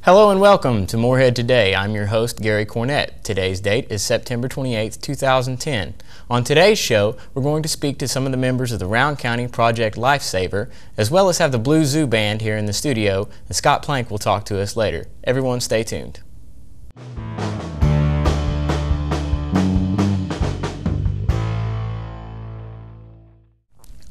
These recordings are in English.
Hello and welcome to Morehead Today. I'm your host, Gary Cornett. Today's date is September 28, 2010. On today's show, we're going to speak to some of the members of the Round County Project Lifesaver, as well as have the Blue Zoo Band here in the studio, and Scott Plank will talk to us later. Everyone stay tuned.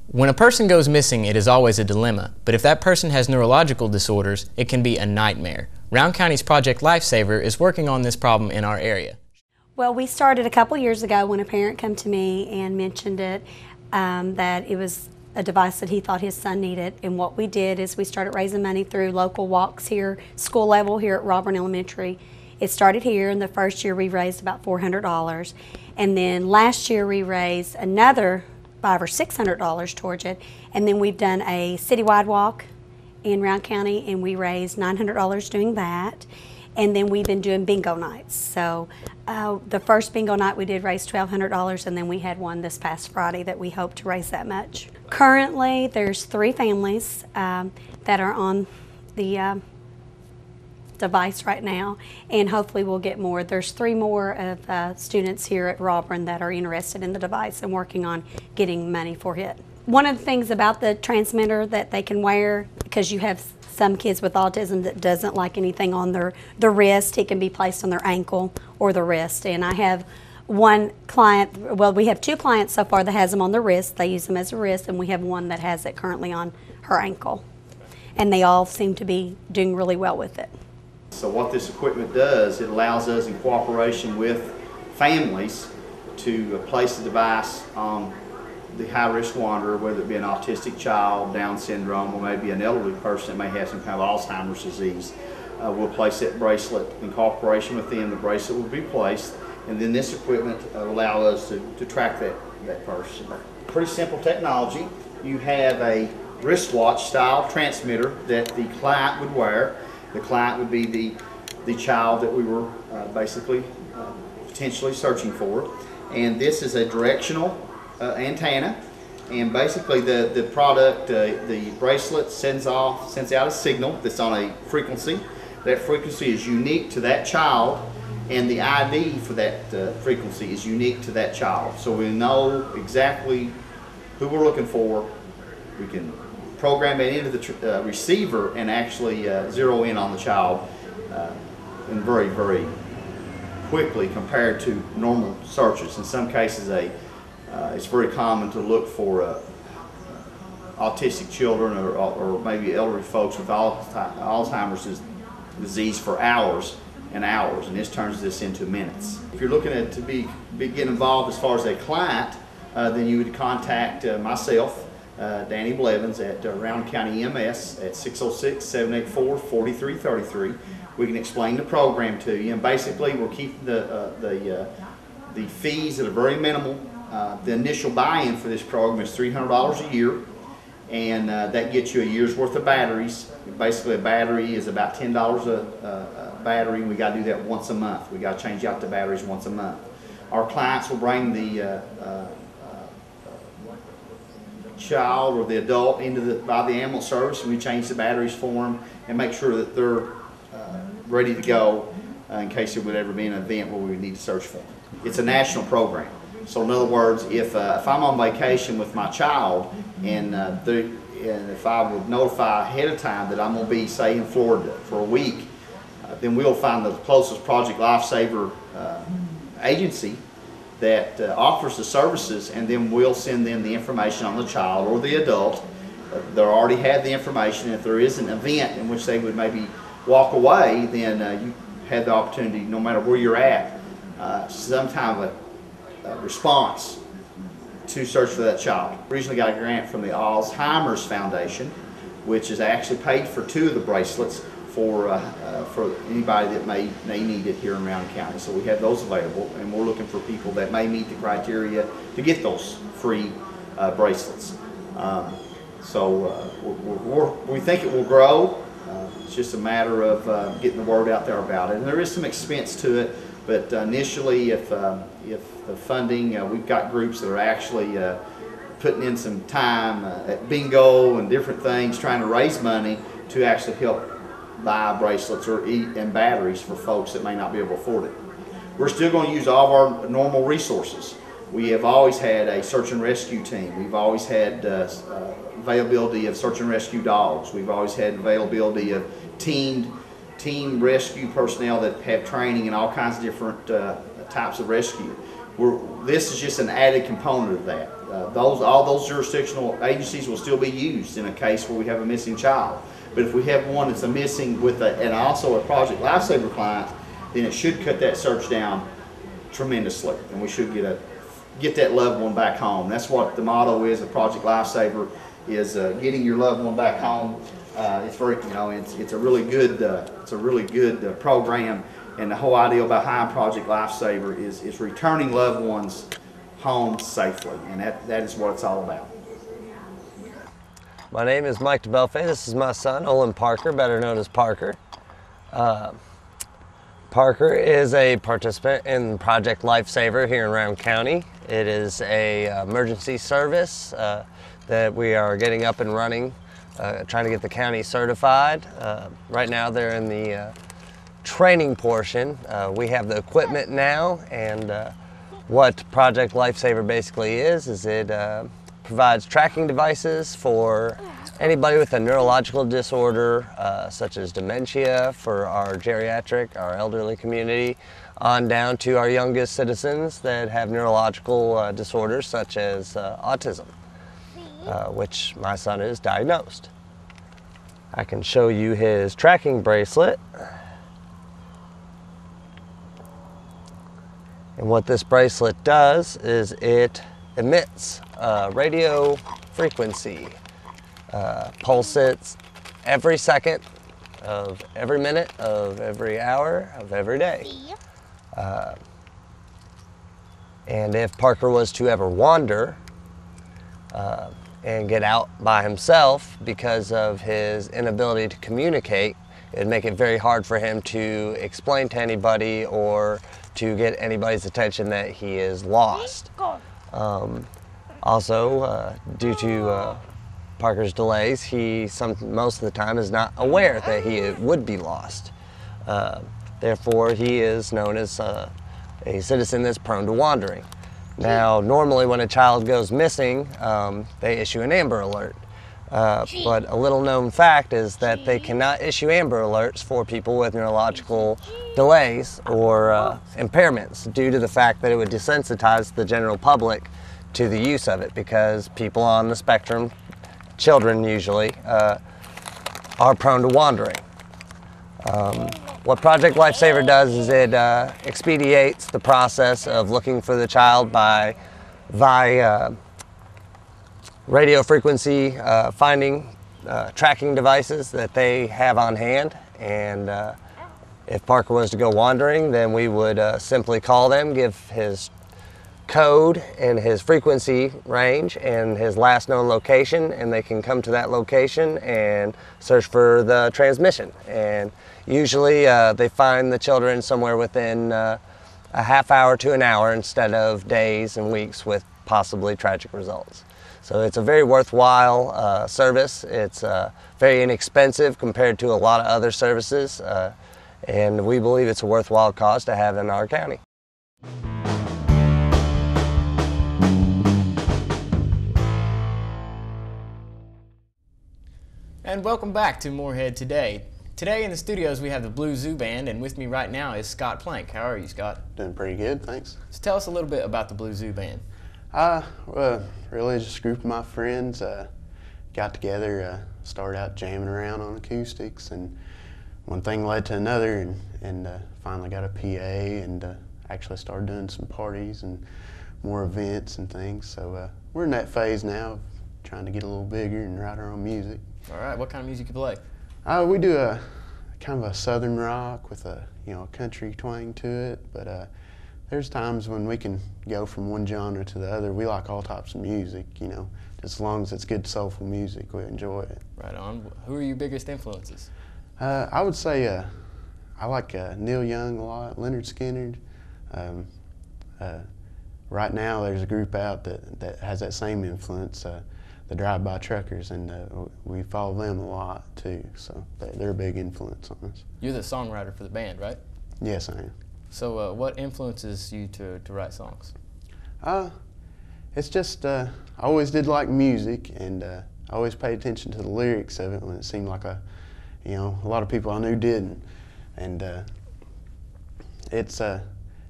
When a person goes missing, it is always a dilemma, but if that person has neurological disorders, it can be a nightmare. Round County's Project Lifesaver is working on this problem in our area. Well, we started a couple years ago when a parent came to me and mentioned it, that it was a device that he thought his son needed. And what we did is we started raising money through local walks here, school level here at Robert Elementary. It started here, and the first year we raised about $400. And then last year we raised another $500 or $600 towards it. And then we've done a citywide walk in Round County, and we raised $900 doing that. And then we've been doing bingo nights. So the first bingo night we did raise $1,200, and then we had one this past Friday that we hope to raise that much. Currently, there's 3 families that are on the device right now, and hopefully we'll get more. There's 3 more of students here at Robert that are interested in the device and working on getting money for it. One of the things about the transmitter that they can wear, because you have some kids with autism that doesn't like anything on their wrist, it can be placed on their ankle or the wrist. And I have one client, well, we have 2 clients so far that has them on their wrist. They use them as a wrist, and we have one that has it currently on her ankle. And they all seem to be doing really well with it. So what this equipment does, it allows us in cooperation with families to place the device on the high-risk wanderer, whether it be an autistic child, Down syndrome, or maybe an elderly person that may have some kind of Alzheimer's disease. We'll place that bracelet in cooperation with them. The bracelet will be placed, and then this equipment will allow us to track that person. Pretty simple technology. You have a wristwatch style transmitter that the client would wear. The client would be the child that we were basically potentially searching for. And this is a directional antenna, and basically the product, the bracelet sends out a signal that's on a frequency. That frequency is unique to that child, and the ID for that frequency is unique to that child. So we know exactly who we're looking for. We can program it into the receiver and actually zero in on the child and very, very quickly compared to normal searches. In some cases, it's very common to look for autistic children or maybe elderly folks with Alzheimer's disease for hours and hours, and this turns this into minutes. If you're looking to get involved as far as a client, then you would contact myself, Danny Blevins, at Round County EMS at 606-784-4333. We can explain the program to you, and basically we're keeping the fees at a very minimal. The initial buy-in for this program is $300 a year, and that gets you a year's worth of batteries. Basically, a battery is about $10 a battery. We got to do that once a month. We got to change out the batteries once a month. Our clients will bring the child or the adult by the ambulance service, and we change the batteries for them and make sure that they're ready to go in case there would ever be an event where we would need to search for them. It's a national program. So in other words, if I'm on vacation with my child and if I would notify ahead of time that I'm going to be, say, in Florida for a week, then we'll find the closest Project Lifesaver agency that offers the services, and then we'll send them the information on the child or the adult. They already have the information. If there is an event in which they would maybe walk away, then you have the opportunity, no matter where you're at, some kind of a response to search for that child. Originally got a grant from the Alzheimer's Foundation, which has actually paid for 2 of the bracelets for anybody that may need it here in Round County. So we have those available, and we're looking for people that may meet the criteria to get those free bracelets. We think it will grow. It's just a matter of getting the word out there about it. And there is some expense to it. But initially, if the funding, we've got groups that are actually putting in some time at bingo and different things, trying to raise money to actually help buy bracelets and batteries for folks that may not be able to afford it. We're still going to use all of our normal resources. We have always had a search and rescue team. We've always had availability of search and rescue dogs. We've always had availability of team rescue personnel that have training in all kinds of different types of rescue. This is just an added component of that. All those jurisdictional agencies will still be used in a case where we have a missing child. But if we have one that's missing with and also a Project Lifesaver client, then it should cut that search down tremendously, and we should get that loved one back home. That's what the motto is of Project Lifesaver, is getting your loved one back home. It's very, it's a really good program, and the whole idea behind Project Lifesaver is returning loved ones home safely, and that is what it's all about. My name is Mike DeBelfe. This is my son, Olin Parker, better known as Parker. Parker is a participant in Project Lifesaver here in Round County. It is a emergency service that we are getting up and running, trying to get the county certified. Right now they're in the training portion. We have the equipment now, and what Project Lifesaver basically is it provides tracking devices for anybody with a neurological disorder, such as dementia, for our geriatric, our elderly community, on down to our youngest citizens that have neurological disorders such as autism, which my son is diagnosed. I can show you his tracking bracelet. And what this bracelet does is it emits radio frequency, pulsates every second of every minute of every hour of every day. And if Parker was to ever wander and get out by himself because of his inability to communicate, it'd make it very hard for him to explain to anybody or to get anybody's attention that he is lost. Also, due to Parker's delays, most of the time is not aware that he would be lost. Therefore, he is known as a citizen that's prone to wandering. Now, normally when a child goes missing, they issue an Amber Alert. But a little known fact is that they cannot issue Amber Alerts for people with neurological delays or impairments, due to the fact that it would desensitize the general public to the use of it, because people on the spectrum, children usually, are prone to wandering. What Project Lifesaver does is it expedites the process of looking for the child via radio frequency finding tracking devices that they have on hand. And if Parker was to go wandering, then we would simply call them, give his code and his frequency range and his last known location, and they can come to that location and search for the transmission. And usually they find the children somewhere within a half hour to an hour, instead of days and weeks with possibly tragic results. So it's a very worthwhile service. It's very inexpensive compared to a lot of other services, and we believe it's a worthwhile cause to have in our county. And welcome back to Morehead Today. Today in the studios we have the Blue Zoo Band, and with me right now is Scott Plank. How are you, Scott? Doing pretty good, thanks. So tell us a little bit about the Blue Zoo Band. Really just a group of my friends got together, started out jamming around on acoustics, and one thing led to another, and finally got a PA, and actually started doing some parties and more events and things. So we're in that phase now of trying to get a little bigger and write our own music. All right, what kind of music you play? We do a kind of a southern rock with a country twang to it, but there's times when we can go from one genre to the other. We like all types of music, just as long as it's good soulful music, we enjoy it. Right on. Who are your biggest influences? I would say I like Neil Young a lot, Leonard Skinner, Right now, there's a group out that has that same influence, the drive-by truckers, and we follow them a lot too. So they're a big influence on us. You're the songwriter for the band, right? Yes, I am. So what influences you to write songs? It's just I always did like music, and I always paid attention to the lyrics of it when it seemed like a lot of people I knew didn't, and it's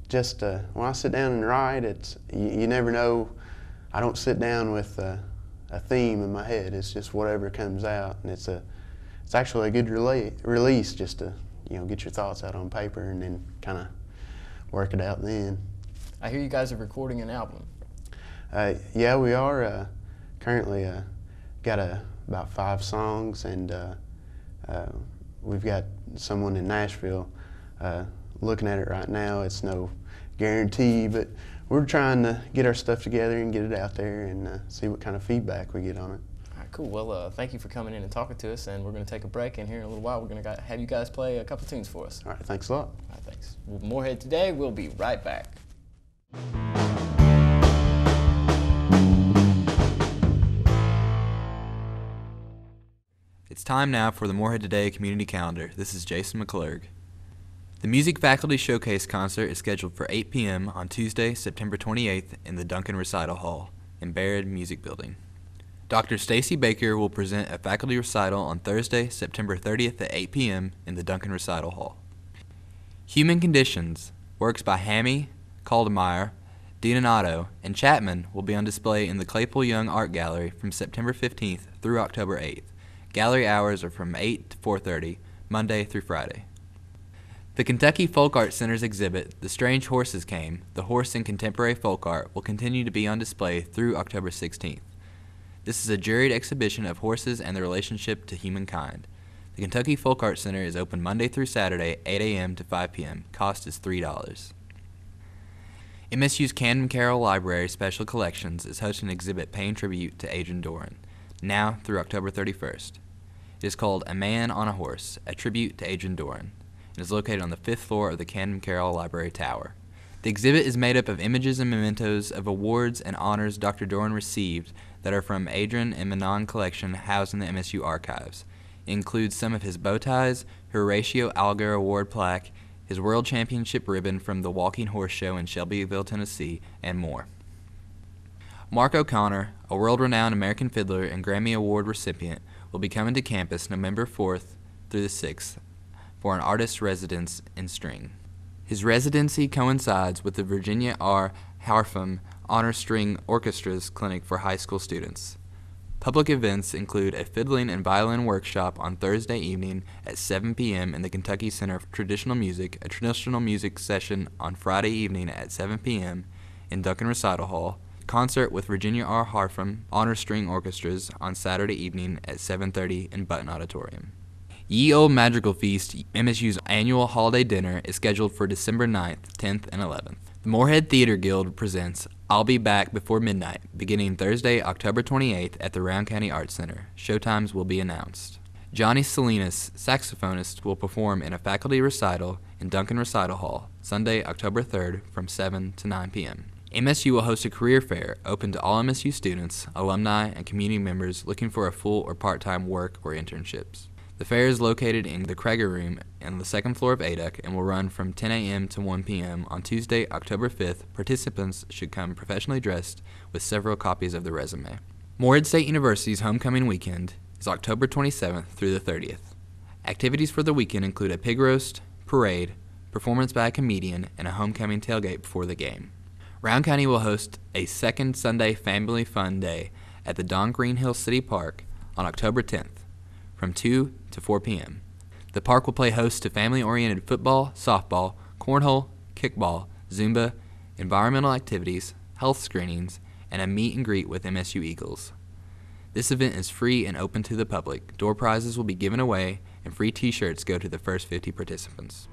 just when I sit down and write, it's you never know. I don't sit down with a theme in my head. It's just whatever comes out, and it's actually a good release just to get your thoughts out on paper and then kind of work it out then. I hear you guys are recording an album. Yeah, we are currently got about 5 songs, and we've got someone in Nashville looking at it right now. It's no guarantee, but we're trying to get our stuff together and get it out there and see what kind of feedback we get on it. All right, cool. Well, thank you for coming in and talking to us, and we're going to take a break, and here in a little while we're going to have you guys play a couple tunes for us. All right, thanks a lot. All right, thanks. With Morehead Today, we'll be right back. It's time now for the Morehead Today Community Calendar. This is Jason McClurg. The Music Faculty Showcase concert is scheduled for 8 p.m. on Tuesday, September 28th in the Duncan Recital Hall in Barrett Music Building. Dr. Stacy Baker will present a faculty recital on Thursday, September 30th at 8 p.m. in the Duncan Recital Hall. Human Conditions, works by Hammy, Caldemeyer, Dinonato, and Chapman will be on display in the Claypool Young Art Gallery from September 15th through October 8th. Gallery hours are from 8 to 4:30, Monday through Friday. The Kentucky Folk Art Center's exhibit, The Strange Horses Came, The Horse in Contemporary Folk Art, will continue to be on display through October 16th. This is a juried exhibition of horses and their relationship to humankind. The Kentucky Folk Art Center is open Monday through Saturday, 8 a.m. to 5 p.m. Cost is $3. MSU's Camden Carroll Library Special Collections is hosting an exhibit paying tribute to Adrian Doran, now through October 31st. It is called A Man on a Horse, a tribute to Adrian Doran. It is located on the 5th floor of the Camden Carroll Library Tower. The exhibit is made up of images and mementos of awards and honors Dr. Doran received that are from Adrian and Manon collection housed in the MSU archives. It includes some of his bow ties, Horatio Alger Award plaque, his World Championship ribbon from the Walking Horse Show in Shelbyville, Tennessee, and more. Mark O'Connor, a world-renowned American fiddler and Grammy Award recipient, will be coming to campus November 4th through the 6th for an artist residence in string. His residency coincides with the Virginia R. Harfum Honor String Orchestra's clinic for high school students. Public events include a fiddling and violin workshop on Thursday evening at 7 p.m. in the Kentucky Center for Traditional Music, a traditional music session on Friday evening at 7 p.m. in Duncan Recital Hall, concert with Virginia R. Harfum Honor String Orchestras on Saturday evening at 7:30 in Button Auditorium. Ye Olde Madrigal Feast, MSU's annual holiday dinner, is scheduled for December 9th, 10th, and 11th. The Morehead Theater Guild presents I'll Be Back Before Midnight, beginning Thursday, October 28th at the Round County Arts Center. Showtimes will be announced. Johnny Salinas, saxophonist, will perform in a faculty recital in Duncan Recital Hall, Sunday, October 3rd from 7 to 9 p.m. MSU will host a career fair open to all MSU students, alumni, and community members looking for a full or part-time work or internships. The fair is located in the Krager Room on the 2nd floor of ADUC and will run from 10 a.m. to 1 p.m. on Tuesday, October 5th. Participants should come professionally dressed with several copies of the resume. Morehead State University's homecoming weekend is October 27th through the 30th. Activities for the weekend include a pig roast, parade, performance by a comedian, and a homecoming tailgate before the game. Round County will host a second Sunday Family Fun Day at the Don Greenhill City Park on October 10th from 2 to 4 p.m. The park will play host to family-oriented football, softball, cornhole, kickball, Zumba, environmental activities, health screenings, and a meet and greet with MSU Eagles. This event is free and open to the public. Door prizes will be given away, and free t-shirts go to the first 50 participants.